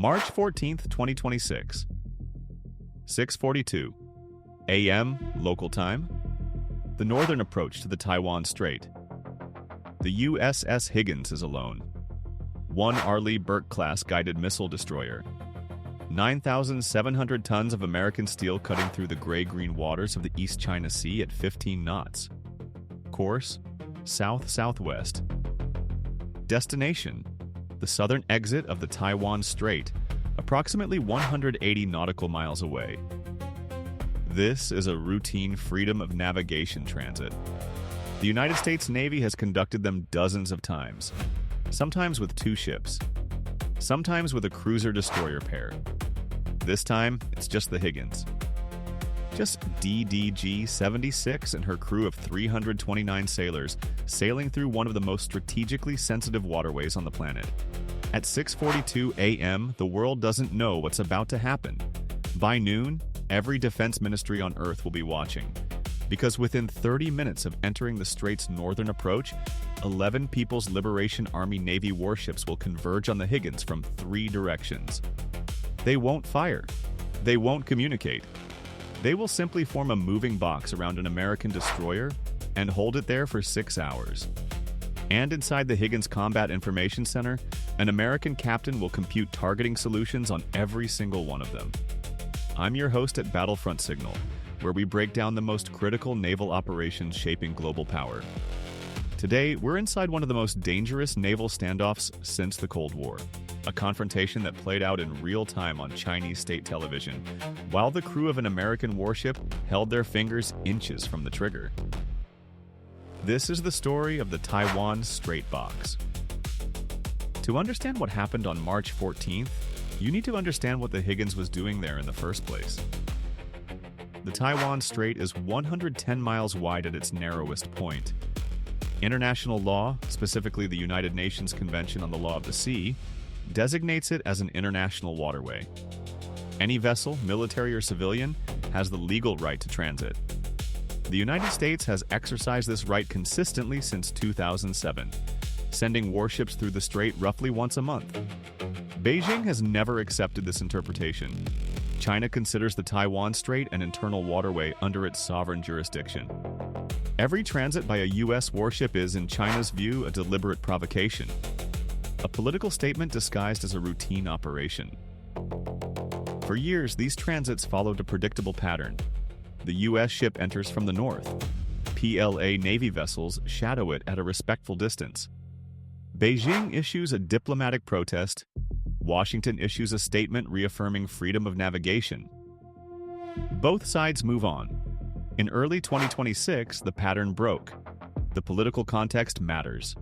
March 14th, 2026. 6:42 a.m. local time. The northern approach to the Taiwan Strait. The USS Higgins is alone. One Arleigh Burke-class guided missile destroyer. 9,700 tons of American steel cutting through the gray-green waters of the East China Sea at 15 knots. Course: south-southwest. Destination: the southern exit of the Taiwan Strait, approximately 180 nautical miles away. This is a routine freedom of navigation transit. The United States Navy has conducted them dozens of times, sometimes with 2 ships, sometimes with a cruiser-destroyer pair. This time, it's just the Higgins. Just DDG-76 and her crew of 329 sailors sailing through one of the most strategically sensitive waterways on the planet. At 6:42 a.m., the world doesn't know what's about to happen. By noon, every defense ministry on Earth will be watching, because within 30 minutes of entering the Strait's northern approach, 11 People's Liberation Army Navy warships will converge on the Higgins from 3 directions. They won't fire. They won't communicate. They will simply form a moving box around an American destroyer and hold it there for 6 hours. And inside the Higgins Combat Information Center, an American captain will compute targeting solutions on every single one of them. I'm your host at Battlefront Signal, where we break down the most critical naval operations shaping global power. Today, we're inside one of the most dangerous naval standoffs since the Cold War, a confrontation that played out in real time on Chinese state television, while the crew of an American warship held their fingers inches from the trigger. This is the story of the Taiwan Strait Box. To understand what happened on March 14th, you need to understand what the Higgins was doing there in the first place. The Taiwan Strait is 110 miles wide at its narrowest point. International law, specifically the United Nations Convention on the Law of the Sea, designates it as an international waterway. Any vessel, military or civilian, has the legal right to transit. The United States has exercised this right consistently since 2007, sending warships through the strait roughly once a month. Beijing has never accepted this interpretation. China considers the Taiwan Strait an internal waterway under its sovereign jurisdiction. Every transit by a U.S. warship is, in China's view, a deliberate provocation, a political statement disguised as a routine operation. For years, these transits followed a predictable pattern. The U.S. ship enters from the north. PLA Navy vessels shadow it at a respectful distance. Beijing issues a diplomatic protest. Washington issues a statement reaffirming freedom of navigation. Both sides move on. In early 2026, the pattern broke. The political context matters.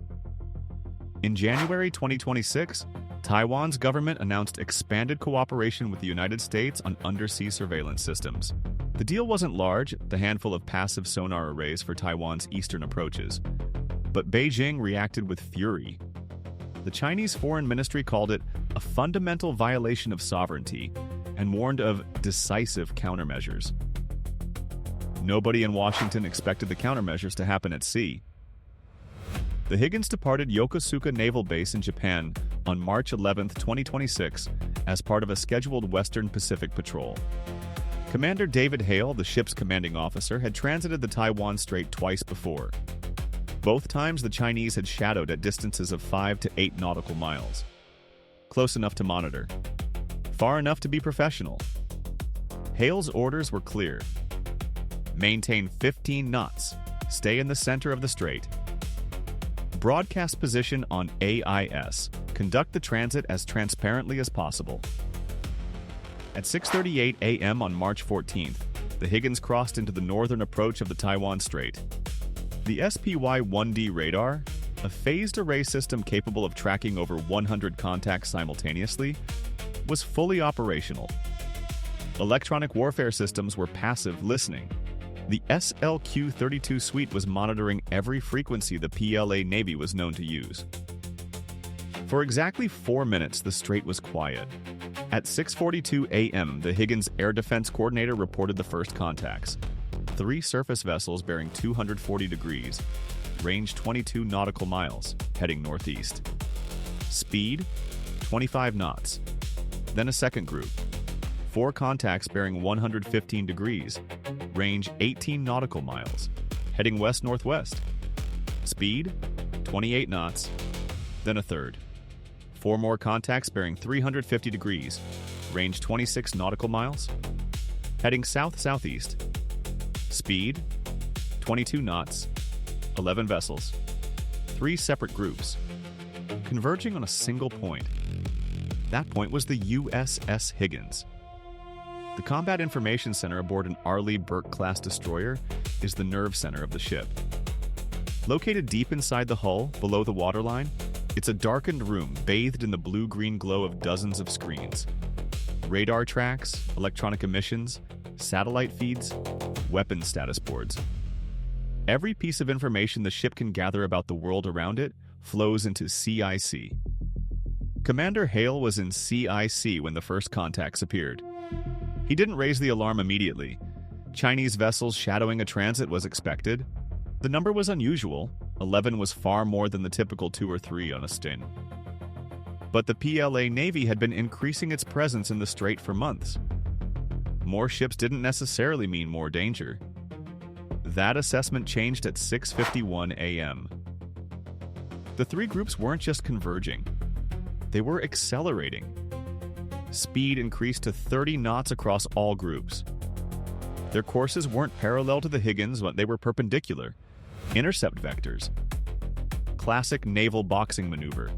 In January 2026, Taiwan's government announced expanded cooperation with the United States on undersea surveillance systems. The deal wasn't large, the handful of passive sonar arrays for Taiwan's eastern approaches. But Beijing reacted with fury. The Chinese Foreign Ministry called it a fundamental violation of sovereignty and warned of decisive countermeasures. Nobody in Washington expected the countermeasures to happen at sea. The Higgins departed Yokosuka Naval Base in Japan on March 11, 2026, as part of a scheduled Western Pacific patrol. Commander David Hale, the ship's commanding officer, had transited the Taiwan Strait twice before. Both times, the Chinese had shadowed at distances of 5 to 8 nautical miles. Close enough to monitor. Far enough to be professional. Hale's orders were clear. Maintain 15 knots. Stay in the center of the strait. Broadcast position on AIS. Conduct the transit as transparently as possible. At 6:38 a.m. on March 14th, the Higgins crossed into the northern approach of the Taiwan Strait. The SPY-1D radar, a phased array system capable of tracking over 100 contacts simultaneously, was fully operational. Electronic warfare systems were passive listening. The SLQ-32 suite was monitoring every frequency the PLA Navy was known to use. For exactly 4 minutes, the strait was quiet. At 6:42 a.m., the Higgins Air Defense Coordinator reported the first contacts. 3 surface vessels bearing 240 degrees, range 22 nautical miles, heading northeast. Speed, 25 knots. Then a second group. 4 contacts bearing 115 degrees, range 18 nautical miles, heading west-northwest. Speed, 28 knots. Then a third. 4 more contacts bearing 350 degrees, range 26 nautical miles, heading south-southeast. Speed, 22 knots, 11 vessels. 3 separate groups, converging on a single point. That point was the USS Higgins. The Combat Information Center aboard an Arleigh Burke-class destroyer is the nerve center of the ship. Located deep inside the hull, below the waterline, it's a darkened room bathed in the blue-green glow of dozens of screens. Radar tracks, electronic emissions, satellite feeds, weapons status boards. Every piece of information the ship can gather about the world around it flows into CIC. Commander Hale was in CIC when the first contacts appeared. He didn't raise the alarm immediately. Chinese vessels shadowing a transit was expected. The number was unusual. 11 was far more than the typical 2 or 3 on a stin. But the PLA Navy had been increasing its presence in the strait for months. More ships didn't necessarily mean more danger. That assessment changed at 6:51 a.m. The 3 groups weren't just converging. They were accelerating. Speed increased to 30 knots across all groups. Their courses weren't parallel to the Higgins, but they were perpendicular. Intercept vectors. Classic naval boxing maneuver.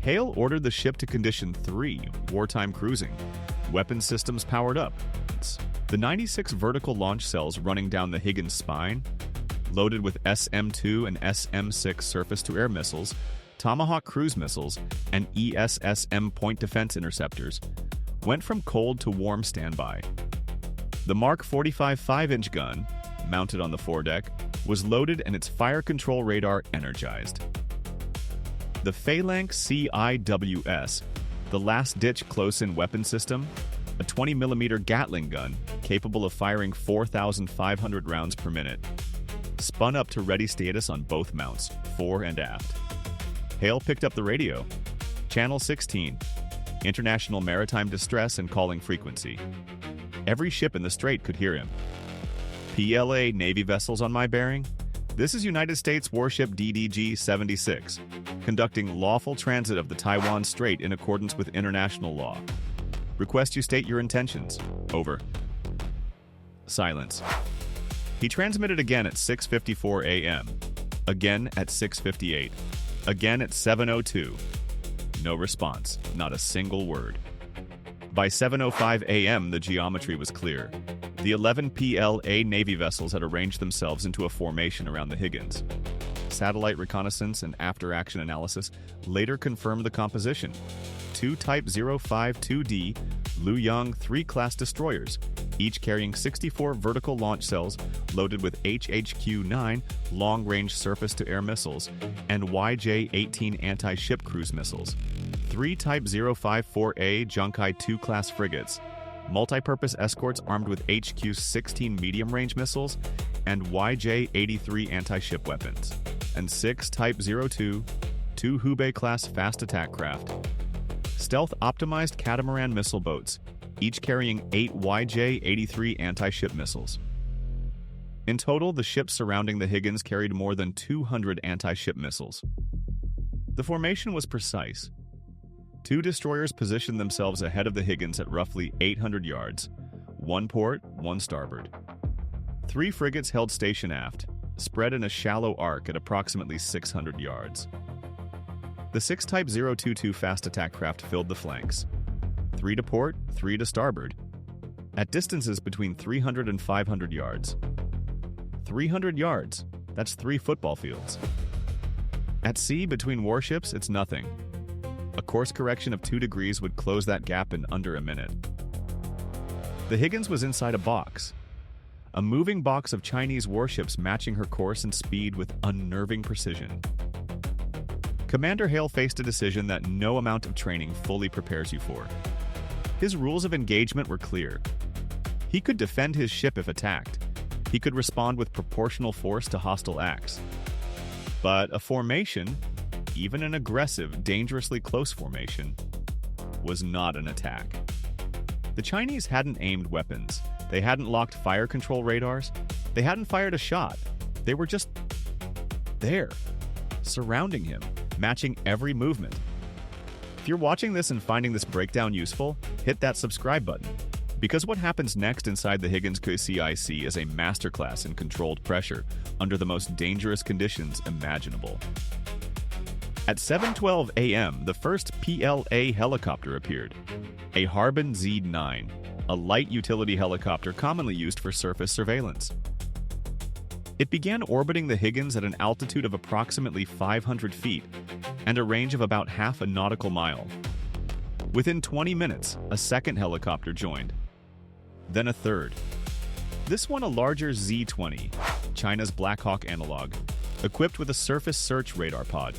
Hale ordered the ship to Condition 3, wartime cruising. Weapon systems powered up. The 96 vertical launch cells running down the Higgins spine, loaded with SM-2 and SM-6 surface-to-air missiles, Tomahawk cruise missiles, and ESSM point defense interceptors, went from cold to warm standby. The Mark 45 5-inch gun, mounted on the foredeck, was loaded and its fire control radar energized. The Phalanx CIWS, the last-ditch close-in weapon system, a 20mm Gatling gun capable of firing 4,500 rounds per minute, spun up to ready status on both mounts, fore and aft. Hale picked up the radio. Channel 16, International Maritime Distress and Calling Frequency. Every ship in the strait could hear him. PLA Navy vessels on my bearing? This is United States warship DDG-76, conducting lawful transit of the Taiwan Strait in accordance with international law. Request you state your intentions. Over. Silence. He transmitted again at 6:54 a.m., again at 6:58, again at 7:02. No response, not a single word. By 7:05 a.m., the geometry was clear. The 11 PLA Navy vessels had arranged themselves into a formation around the Higgins. Satellite reconnaissance and after-action analysis later confirmed the composition. 2 Type 052D Luoyang 3-class destroyers, each carrying 64 vertical launch cells loaded with HHQ-9 long-range surface-to-air missiles and YJ-18 anti-ship cruise missiles. 3 Type 054A Junkai 2-class frigates, multi-purpose escorts armed with HQ-16 medium-range missiles and YJ-83 anti-ship weapons, and 6 Type 02, 2 Hubei-class fast attack craft, stealth-optimized catamaran missile boats, each carrying 8 YJ-83 anti-ship missiles. In total, the ships surrounding the Higgins carried more than 200 anti-ship missiles. The formation was precise. 2 destroyers positioned themselves ahead of the Higgins at roughly 800 yards, 1 port, 1 starboard. 3 frigates held station aft, spread in a shallow arc at approximately 600 yards. The 6 Type 022 fast attack craft filled the flanks, 3 to port, 3 to starboard, at distances between 300 and 500 yards. 300 yards, that's 3 football fields. At sea, between warships, it's nothing. A course correction of 2 degrees would close that gap in under a minute. The Higgins was inside a box, a moving box of Chinese warships matching her course and speed with unnerving precision. Commander Hale faced a decision that no amount of training fully prepares you for. His rules of engagement were clear. He could defend his ship if attacked. He could respond with proportional force to hostile acts. But a formation, even an aggressive, dangerously close formation, was not an attack. The Chinese hadn't aimed weapons. They hadn't locked fire control radars. They hadn't fired a shot. They were just there, surrounding him, matching every movement. If you're watching this and finding this breakdown useful, hit that subscribe button. Because what happens next inside the Higgins CIC is a masterclass in controlled pressure under the most dangerous conditions imaginable. At 7:12 a.m., the first PLA helicopter appeared, a Harbin Z-9, a light utility helicopter commonly used for surface surveillance. It began orbiting the Higgins at an altitude of approximately 500 feet and a range of about half a nautical mile. Within 20 minutes, a second helicopter joined. Then a third. This one a larger Z-20, China's Black Hawk analog, equipped with a surface search radar pod.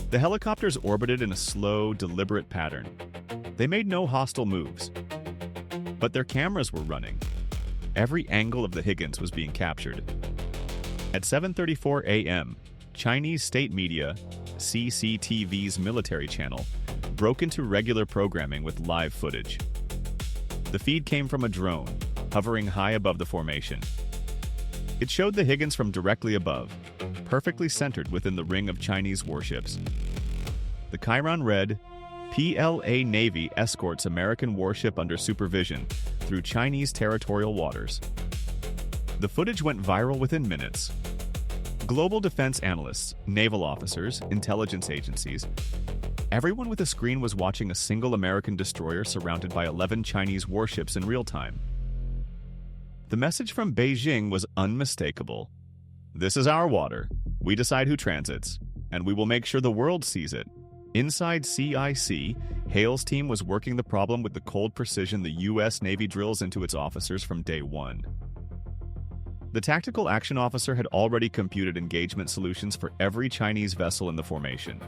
The helicopters orbited in a slow, deliberate pattern. They made no hostile moves. But their cameras were running. Every angle of the Higgins was being captured. At 7:34 a.m., Chinese state media, CCTV's military channel, broke into regular programming with live footage. The feed came from a drone, hovering high above the formation. It showed the Higgins from directly above, perfectly centered within the ring of Chinese warships. The Chiron read, "PLA Navy escorts American warship under supervision through Chinese territorial waters." The footage went viral within minutes. Global defense analysts, naval officers, intelligence agencies, everyone with a screen was watching a single American destroyer surrounded by 11 Chinese warships in real time. The message from Beijing was unmistakable. "This is our water. We decide who transits, and we will make sure the world sees it." Inside CIC, Hale's team was working the problem with the cold precision the U.S. Navy drills into its officers from day one. The tactical action officer had already computed engagement solutions for every Chinese vessel in the formation.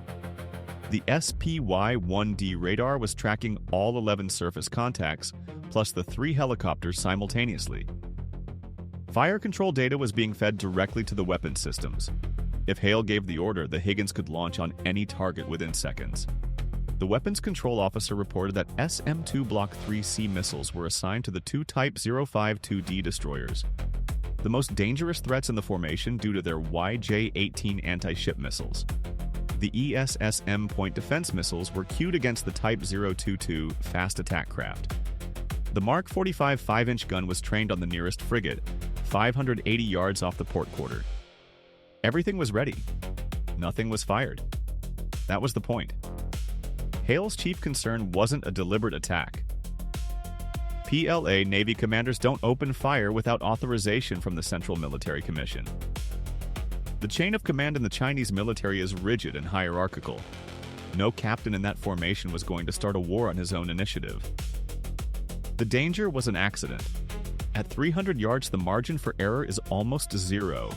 The SPY-1D radar was tracking all 11 surface contacts, plus the 3 helicopters simultaneously. Fire control data was being fed directly to the weapon systems. If Hale gave the order, the Higgins could launch on any target within seconds. The weapons control officer reported that SM-2 Block 3C missiles were assigned to the 2 Type 052D destroyers, the most dangerous threats in the formation due to their YJ-18 anti-ship missiles. The ESSM point defense missiles were cued against the Type 022 fast attack craft. The Mark 45 5-inch gun was trained on the nearest frigate, 580 yards off the port quarter. Everything was ready. Nothing was fired. That was the point. Hale's chief concern wasn't a deliberate attack. PLA Navy commanders don't open fire without authorization from the Central Military Commission. The chain of command in the Chinese military is rigid and hierarchical. No captain in that formation was going to start a war on his own initiative. The danger was an accident. At 300 yards, the margin for error is almost zero.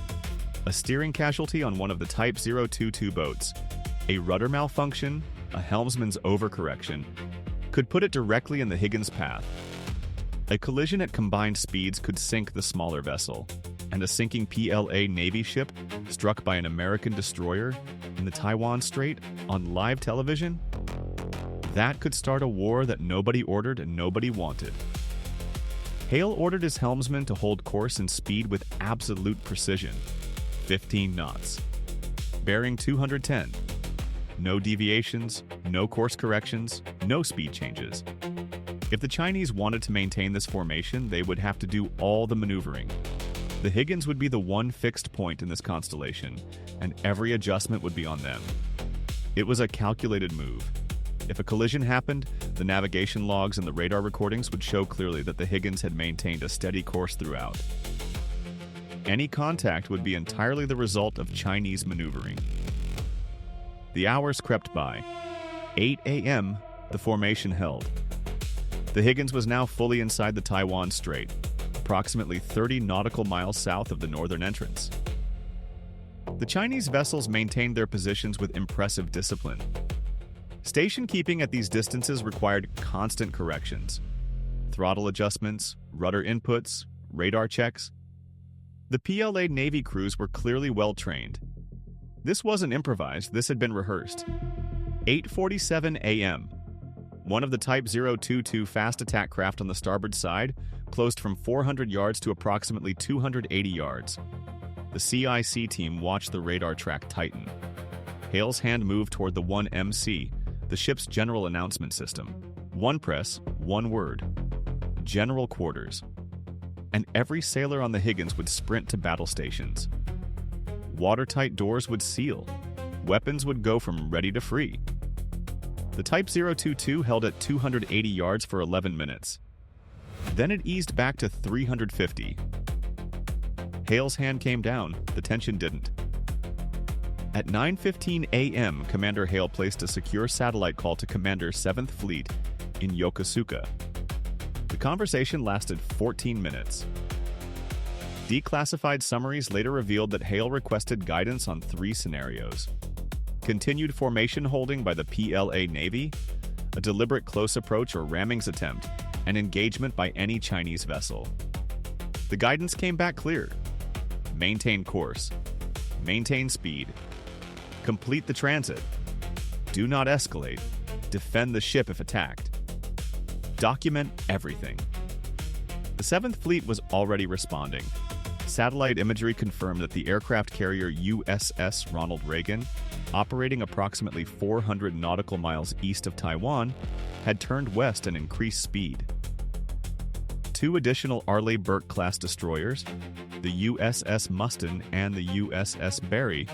A steering casualty on one of the Type 022 boats, a rudder malfunction, a helmsman's overcorrection, could put it directly in the Higgins' path. A collision at combined speeds could sink the smaller vessel, and a sinking PLA Navy ship, struck by an American destroyer in the Taiwan Strait on live television, that could start a war that nobody ordered and nobody wanted. Hale ordered his helmsman to hold course and speed with absolute precision, 15 knots. Bearing 210. No deviations, no course corrections, no speed changes. If the Chinese wanted to maintain this formation, they would have to do all the maneuvering. The Higgins would be the one fixed point in this constellation, and every adjustment would be on them. It was a calculated move. If a collision happened, the navigation logs and the radar recordings would show clearly that the Higgins had maintained a steady course throughout. Any contact would be entirely the result of Chinese maneuvering. The hours crept by. 8 a.m., the formation held. The Higgins was now fully inside the Taiwan Strait, approximately 30 nautical miles south of the northern entrance. The Chinese vessels maintained their positions with impressive discipline. Station keeping at these distances required constant corrections. Throttle adjustments, rudder inputs, radar checks. The PLA Navy crews were clearly well trained. This wasn't improvised, this had been rehearsed. 8:47 a.m. One of the Type 022 fast attack craft on the starboard side closed from 400 yards to approximately 280 yards. The CIC team watched the radar track tighten. Hale's hand moved toward the 1MC, the ship's general announcement system. One press, one word. General quarters. And every sailor on the Higgins would sprint to battle stations. Watertight doors would seal. Weapons would go from ready to free. The Type 022 held at 280 yards for 11 minutes. Then it eased back to 350. Hale's hand came down, the tension didn't. At 9:15 a.m., Commander Hale placed a secure satellite call to Commander 7th Fleet in Yokosuka. The conversation lasted 14 minutes. Declassified summaries later revealed that Hale requested guidance on 3 scenarios: continued formation holding by the PLA Navy, a deliberate close approach or rammings attempt, and engagement by any Chinese vessel. The guidance came back clear: maintain course, maintain speed, complete the transit, do not escalate, defend the ship if attacked. Document everything. The 7th Fleet was already responding. Satellite imagery confirmed that the aircraft carrier USS Ronald Reagan, operating approximately 400 nautical miles east of Taiwan, had turned west and increased speed. 2 additional Arleigh Burke-class destroyers, the USS Muston and the USS Barry,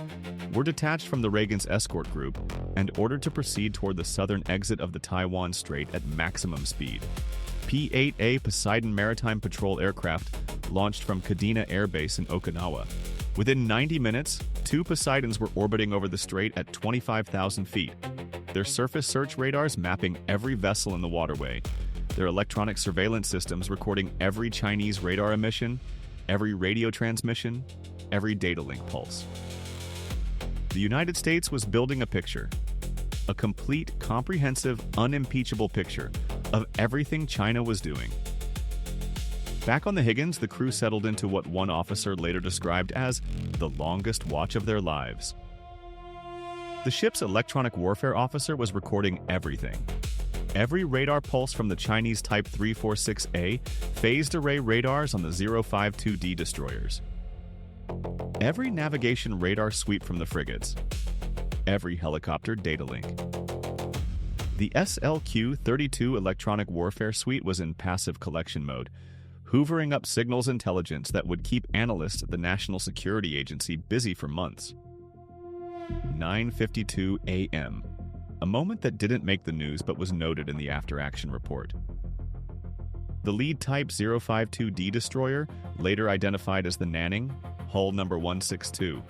were detached from the Reagan's escort group and ordered to proceed toward the southern exit of the Taiwan Strait at maximum speed. P-8A Poseidon Maritime Patrol aircraft launched from Kadena Air Base in Okinawa. Within 90 minutes, 2 Poseidons were orbiting over the strait at 25,000 feet, their surface search radars mapping every vessel in the waterway, their electronic surveillance systems recording every Chinese radar emission, every radio transmission, every data link pulse. The United States was building a picture, a complete, comprehensive, unimpeachable picture of everything China was doing. Back on the Higgins, the crew settled into what one officer later described as the longest watch of their lives. The ship's electronic warfare officer was recording everything. Every radar pulse from the Chinese Type 346A phased array radars on the 052D destroyers. Every navigation radar sweep from the frigates. Every helicopter data link. The SLQ-32 electronic warfare suite was in passive collection mode, hoovering up signals intelligence that would keep analysts at the National Security Agency busy for months. 9:52 a.m. A moment that didn't make the news but was noted in the after-action report. The lead Type 052D destroyer, later identified as the Nanning, hull number 162,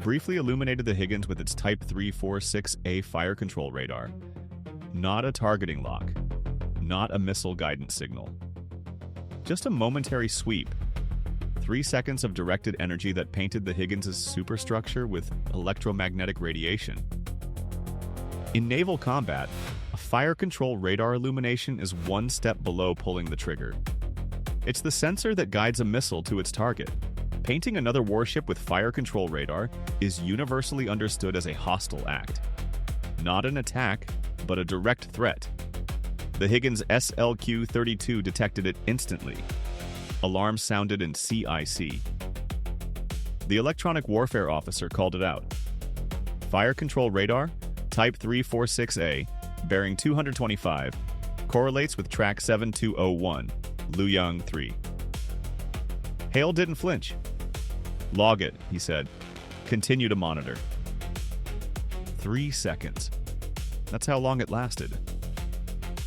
briefly illuminated the Higgins with its Type 346A fire control radar. Not a targeting lock, not a missile guidance signal. Just a momentary sweep. 3 seconds of directed energy that painted the Higgins' superstructure with electromagnetic radiation. In naval combat, a fire control radar illumination is one step below pulling the trigger. It's the sensor that guides a missile to its target. Painting another warship with fire control radar is universally understood as a hostile act. Not an attack, but a direct threat. The Higgins SLQ-32 detected it instantly. Alarms sounded in CIC. The electronic warfare officer called it out. Fire control radar, Type 346A, bearing 225, correlates with track 7201, Luyang 3. Hale didn't flinch. Log it, he said. Continue to monitor. 3 seconds. That's how long it lasted.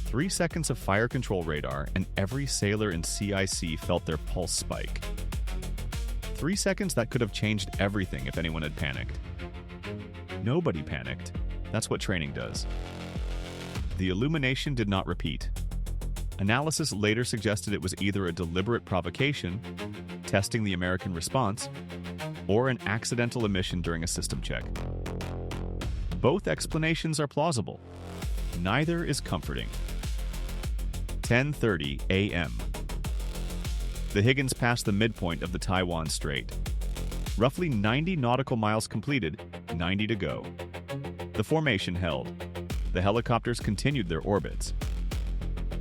3 seconds of fire control radar, and every sailor in CIC felt their pulse spike. 3 seconds that could have changed everything if anyone had panicked. Nobody panicked. That's what training does. The illumination did not repeat. Analysis later suggested it was either a deliberate provocation, testing the American response, or an accidental emission during a system check. Both explanations are plausible. Neither is comforting. 10:30 a.m. The Higgins passed the midpoint of the Taiwan Strait. Roughly 90 nautical miles completed, 90 to go. The formation held. The helicopters continued their orbits.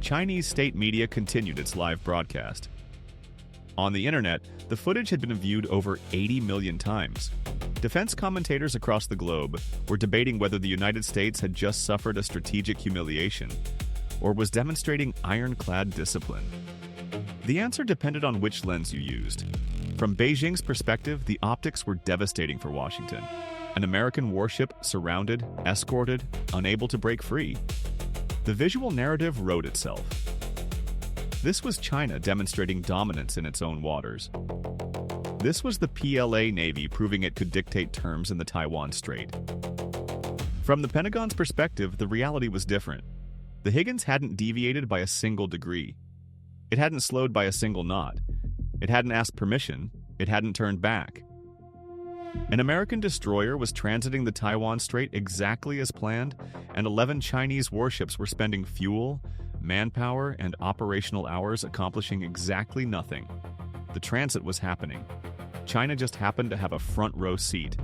Chinese state media continued its live broadcast. On the internet, the footage had been viewed over 80 million times. Defense commentators across the globe were debating whether the United States had just suffered a strategic humiliation or was demonstrating ironclad discipline. The answer depended on which lens you used. From Beijing's perspective, the optics were devastating for Washington. An American warship surrounded, escorted, unable to break free. The visual narrative wrote itself. This was China demonstrating dominance in its own waters. This was the PLA Navy proving it could dictate terms in the Taiwan Strait. From the Pentagon's perspective, the reality was different. The Higgins hadn't deviated by a single degree. It hadn't slowed by a single knot. It hadn't asked permission. It hadn't turned back. An American destroyer was transiting the Taiwan Strait exactly as planned, and 11 Chinese warships were spending fuel, manpower, and operational hours accomplishing exactly nothing. The transit was happening. China just happened to have a front row seat.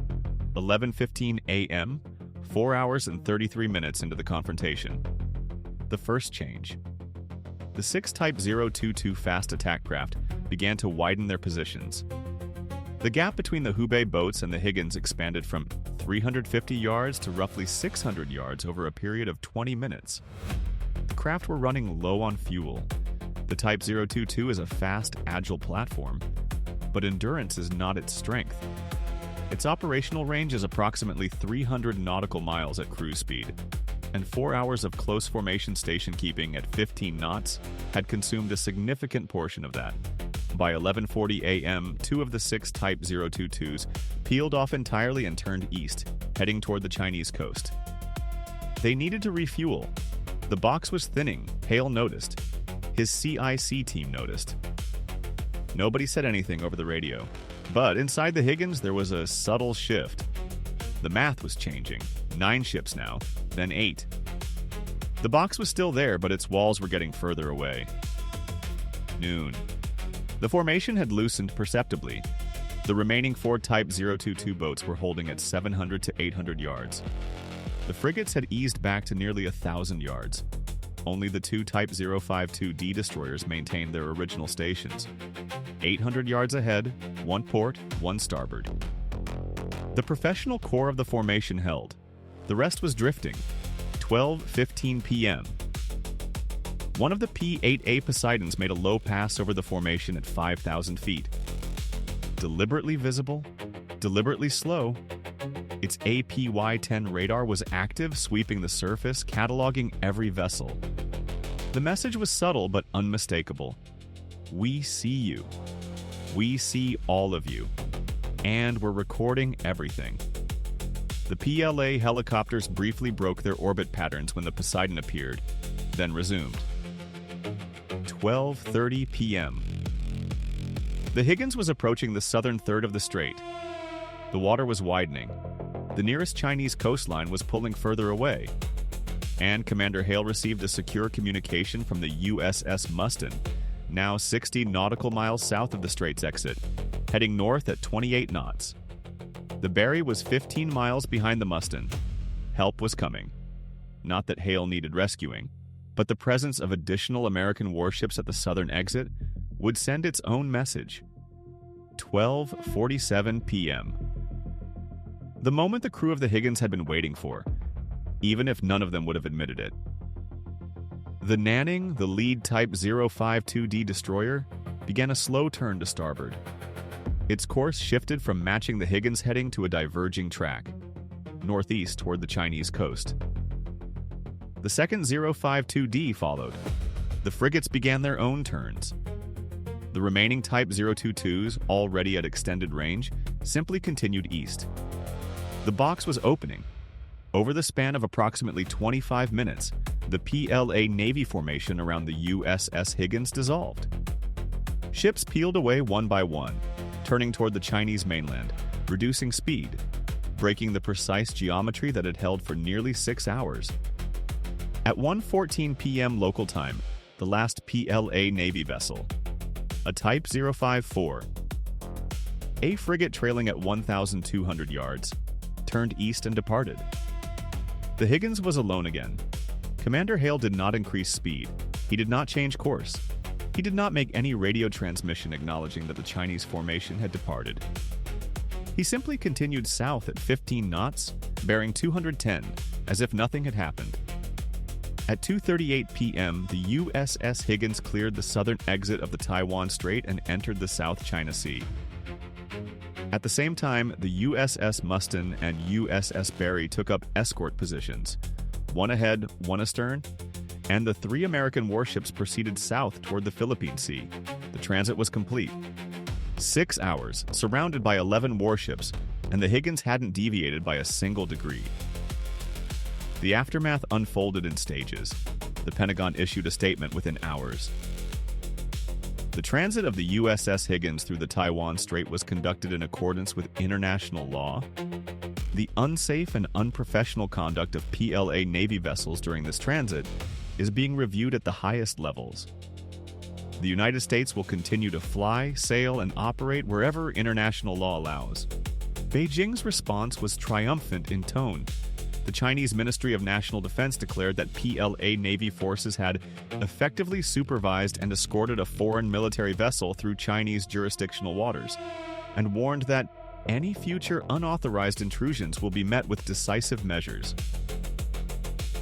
11:15 a.m., 4 hours and 33 minutes into the confrontation. The first change. The 6 Type 022 fast attack craft began to widen their positions. The gap between the Hubei boats and the Higgins expanded from 350 yards to roughly 600 yards over a period of 20 minutes. The craft were running low on fuel. The Type 022 is a fast, agile platform, but endurance is not its strength. Its operational range is approximately 300 nautical miles at cruise speed, and 4 hours of close formation station keeping at 15 knots had consumed a significant portion of that. By 11:40 a.m., 2 of the 6 Type 022s peeled off entirely and turned east, heading toward the Chinese coast. They needed to refuel. The box was thinning, Hale noticed. His CIC team noticed. Nobody said anything over the radio. But inside the Higgins, there was a subtle shift. The math was changing. 9 ships now, then 8. The box was still there, but its walls were getting further away. Noon. The formation had loosened perceptibly. The remaining 4 Type 022 boats were holding at 700 to 800 yards. The frigates had eased back to nearly 1,000 yards. Only the 2 Type 052D destroyers maintained their original stations. 800 yards ahead, 1 port, 1 starboard. The professional core of the formation held. The rest was drifting. 12:15 p.m. One of the P-8A Poseidons made a low pass over the formation at 5,000 feet. Deliberately visible, deliberately slow, its APY-10 radar was active, sweeping the surface, cataloging every vessel. The message was subtle but unmistakable. We see you. We see all of you. And we're recording everything. The PLA helicopters briefly broke their orbit patterns when the Poseidon appeared, then resumed. 12:30 p.m. The Higgins was approaching the southern third of the strait. The water was widening. The nearest Chinese coastline was pulling further away. And Commander Hale received a secure communication from the USS Muston, now 60 nautical miles south of the strait's exit, heading north at 28 knots. The Barry was 15 miles behind the Muston. Help was coming. Not that Hale needed rescuing, but the presence of additional American warships at the southern exit would send its own message. 12:47 p.m. The moment the crew of the Higgins had been waiting for, even if none of them would have admitted it. The Nanning, the lead Type 052D destroyer, began a slow turn to starboard. Its course shifted from matching the Higgins heading to a diverging track, northeast toward the Chinese coast. The second 052D followed. The frigates began their own turns. The remaining Type 022s, already at extended range, simply continued east. The box was opening. Over the span of approximately 25 minutes, the PLA Navy formation around the USS Higgins dissolved. Ships peeled away one by one, turning toward the Chinese mainland, reducing speed, breaking the precise geometry that had held for nearly 6 hours. At 1:14 p.m. local time, the last PLA Navy vessel, a Type 054, a frigate trailing at 1,200 yards, turned east and departed. The Higgins was alone again. Commander Hale did not increase speed. He did not change course. He did not make any radio transmission acknowledging that the Chinese formation had departed. He simply continued south at 15 knots, bearing 210, as if nothing had happened. At 2:38 p.m., the USS Higgins cleared the southern exit of the Taiwan Strait and entered the South China Sea. At the same time, the USS Muston and USS Barry took up escort positions, one ahead, one astern, and the 3 American warships proceeded south toward the Philippine Sea. The transit was complete. 6 hours, surrounded by 11 warships, and the Higgins hadn't deviated by a single degree. The aftermath unfolded in stages. The Pentagon issued a statement within hours. The transit of the USS Higgins through the Taiwan Strait was conducted in accordance with international law. The unsafe and unprofessional conduct of PLA Navy vessels during this transit is being reviewed at the highest levels. The United States will continue to fly, sail, and operate wherever international law allows. Beijing's response was triumphant in tone. The Chinese Ministry of National Defense declared that PLA Navy forces had effectively supervised and escorted a foreign military vessel through Chinese jurisdictional waters, and warned that any future unauthorized intrusions will be met with decisive measures.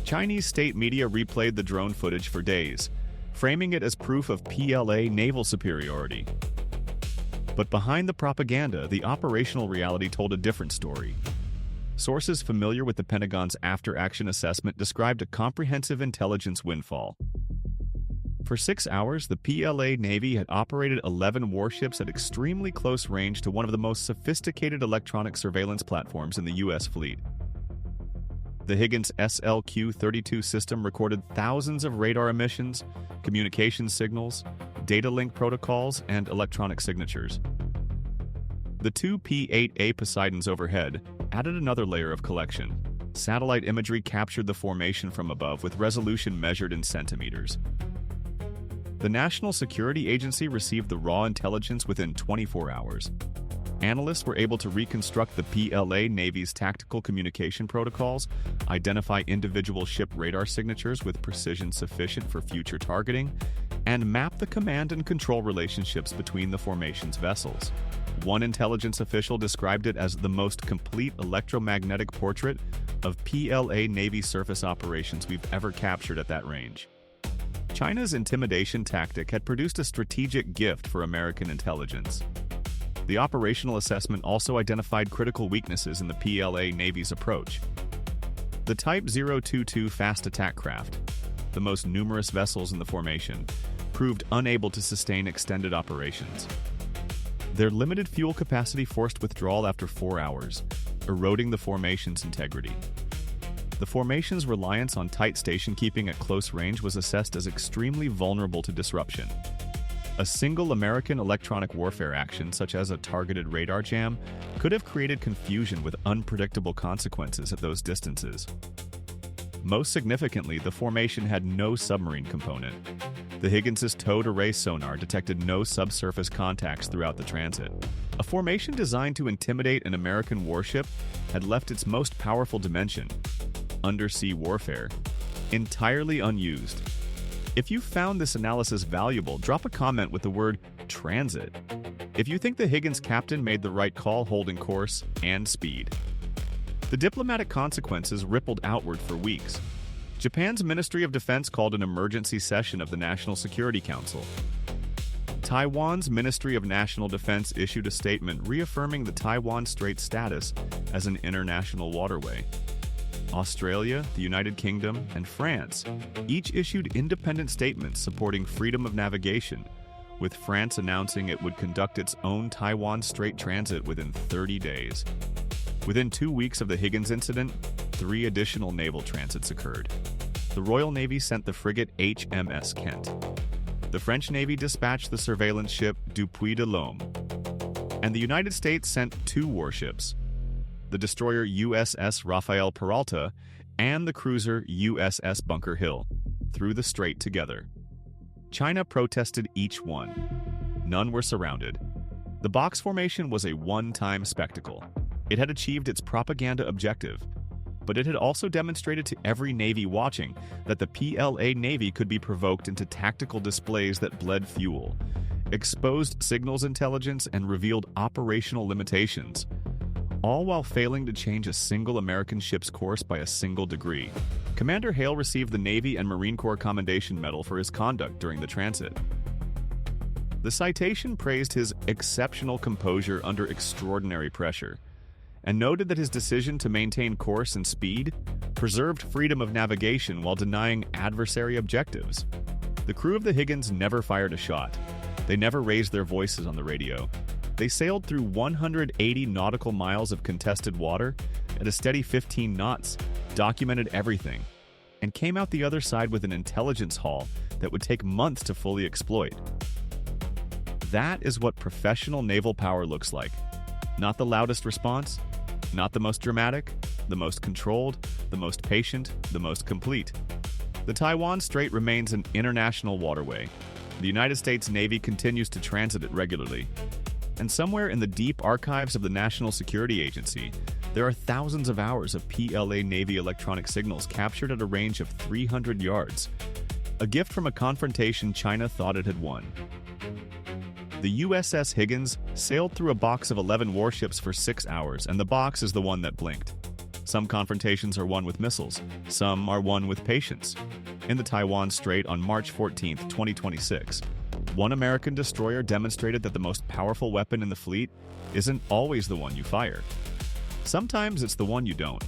Chinese state media replayed the drone footage for days, framing it as proof of PLA naval superiority. But behind the propaganda, the operational reality told a different story. Sources familiar with the Pentagon's after-action assessment described a comprehensive intelligence windfall. For 6 hours, the PLA Navy had operated 11 warships at extremely close range to one of the most sophisticated electronic surveillance platforms in the U.S. fleet. The Higgins SLQ-32 system recorded thousands of radar emissions, communication signals, data link protocols, and electronic signatures. The 2 P-8A Poseidons overhead added another layer of collection. Satellite imagery captured the formation from above with resolution measured in centimeters. The National Security Agency received the raw intelligence within 24 hours. Analysts were able to reconstruct the PLA Navy's tactical communication protocols, identify individual ship radar signatures with precision sufficient for future targeting, and map the command and control relationships between the formation's vessels. One intelligence official described it as the most complete electromagnetic portrait of PLA Navy surface operations we've ever captured at that range. China's intimidation tactic had produced a strategic gift for American intelligence. The operational assessment also identified critical weaknesses in the PLA Navy's approach. The Type 022 fast attack craft, the most numerous vessels in the formation, proved unable to sustain extended operations. Their limited fuel capacity forced withdrawal after 4 hours, eroding the formation's integrity. The formation's reliance on tight station keeping at close range was assessed as extremely vulnerable to disruption. A single American electronic warfare action, such as a targeted radar jam, could have created confusion with unpredictable consequences at those distances. Most significantly, the formation had no submarine component. The Higgins' towed array sonar detected no subsurface contacts throughout the transit. A formation designed to intimidate an American warship had left its most powerful dimension, undersea warfare, entirely unused. If you found this analysis valuable, drop a comment with the word transit. If you think the Higgins captain made the right call holding course and speed. The diplomatic consequences rippled outward for weeks. Japan's Ministry of Defense called an emergency session of the National Security Council. Taiwan's Ministry of National Defense issued a statement reaffirming the Taiwan Strait's status as an international waterway. Australia, the United Kingdom, and France each issued independent statements supporting freedom of navigation, with France announcing it would conduct its own Taiwan Strait transit within 30 days. Within 2 weeks of the Higgins incident, 3 additional naval transits occurred. The Royal Navy sent the frigate HMS Kent. The French Navy dispatched the surveillance ship Dupuy de Lome. And the United States sent 2 warships, the destroyer USS Rafael Peralta and the cruiser USS Bunker Hill, through the strait together. China protested each one. None were surrounded. The box formation was a one-time spectacle. It had achieved its propaganda objective. but it had also demonstrated to every Navy watching that the PLA Navy could be provoked into tactical displays that bled fuel, exposed signals intelligence, and revealed operational limitations, all while failing to change a single American ship's course by a single degree. Commander Hale received the Navy and Marine Corps Commendation Medal for his conduct during the transit. The citation praised his exceptional composure under extraordinary pressure, and noted that his decision to maintain course and speed preserved freedom of navigation while denying adversary objectives. The crew of the Higgins never fired a shot. They never raised their voices on the radio. They sailed through 180 nautical miles of contested water at a steady 15 knots, documented everything, and came out the other side with an intelligence haul that would take months to fully exploit. That is what professional naval power looks like. Not the loudest response, not the most dramatic, the most controlled, the most patient, the most complete. The Taiwan Strait remains an international waterway. The United States Navy continues to transit it regularly. And somewhere in the deep archives of the National Security Agency, there are thousands of hours of PLA Navy electronic signals captured at a range of 300 yards, a gift from a confrontation China thought it had won. The USS Higgins sailed through a box of 11 warships for 6 hours, and the box is the one that blinked. Some confrontations are won with missiles, some are won with patience. In the Taiwan Strait on March 14, 2026, one American destroyer demonstrated that the most powerful weapon in the fleet isn't always the one you fire. Sometimes it's the one you don't.